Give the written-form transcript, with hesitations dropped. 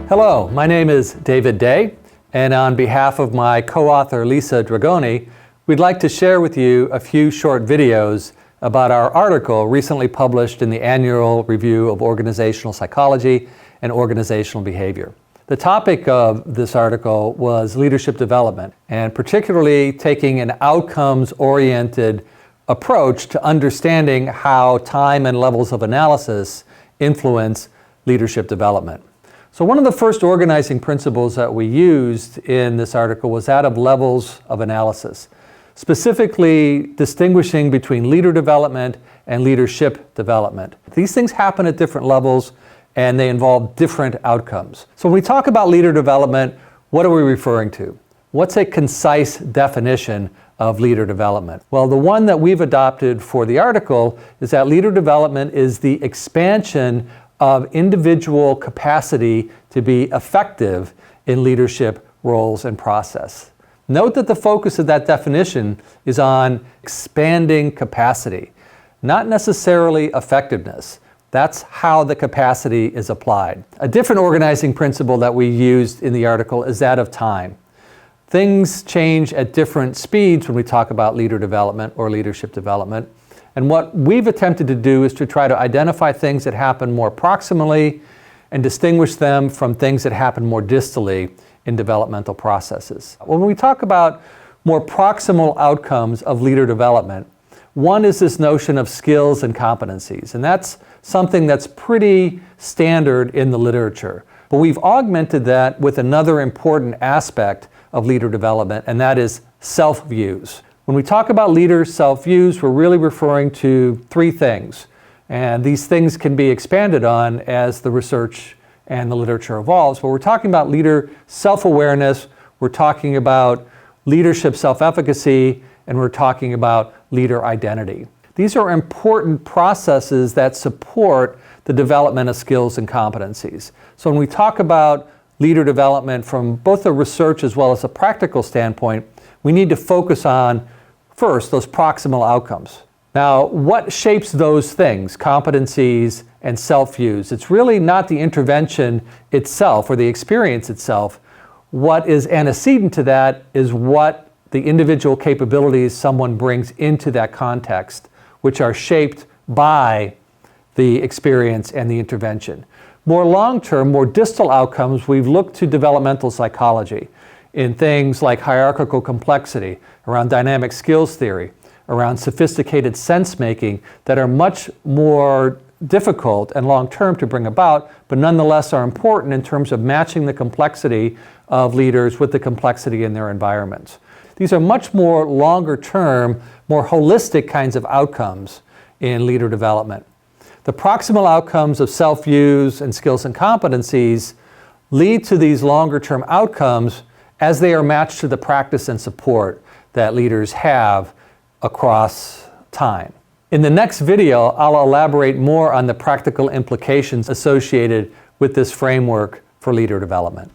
Hello, my name is David Day, and on behalf of my co-author Lisa Dragoni, we'd like to share with you a few short videos about our article recently published in the Annual Review of Organizational Psychology and Organizational Behavior. The topic of this article was leadership development, and particularly taking an outcomes-oriented approach to understanding how time and levels of analysis influence leadership development. So one of the first organizing principles that we used in this article was that of levels of analysis, specifically distinguishing between leader development and leadership development. These things happen at different levels and they involve different outcomes. So when we talk about leader development, what are we referring to? What's a concise definition of leader development? Well, the one that we've adopted for the article is that leader development is the expansion of individual capacity to be effective in leadership roles and process. Note that the focus of that definition is on expanding capacity, not necessarily effectiveness. That's how the capacity is applied. A different organizing principle that we used in the article is that of time. Things change at different speeds when we talk about leader development or leadership development. And what we've attempted to do is to try to identify things that happen more proximally and distinguish them from things that happen more distally in developmental processes. When we talk about more proximal outcomes of leader development, one is this notion of skills and competencies, and that's something that's pretty standard in the literature. But we've augmented that with another important aspect of leader development, and that is self-views. When we talk about leader self-views, we're really referring to three things. And these things can be expanded on as the research and the literature evolves. But we're talking about leader self-awareness, we're talking about leadership self-efficacy, and we're talking about leader identity. These are important processes that support the development of skills and competencies. So when we talk about leader development from both a research as well as a practical standpoint, we need to focus on, first, those proximal outcomes. Now, what shapes those things, competencies and self-views? It's really not the intervention itself or the experience itself. What is antecedent to that is what the individual capabilities someone brings into that context, which are shaped by the experience and the intervention. More long-term, more distal outcomes, we've looked to developmental psychology in things like hierarchical complexity, around dynamic skills theory, around sophisticated sense-making that are much more difficult and long-term to bring about, but nonetheless are important in terms of matching the complexity of leaders with the complexity in their environments. These are much more longer-term, more holistic kinds of outcomes in leader development. The proximal outcomes of self-views and skills and competencies lead to these longer-term outcomes as they are matched to the practice and support that leaders have across time. In the next video, I'll elaborate more on the practical implications associated with this framework for leader development.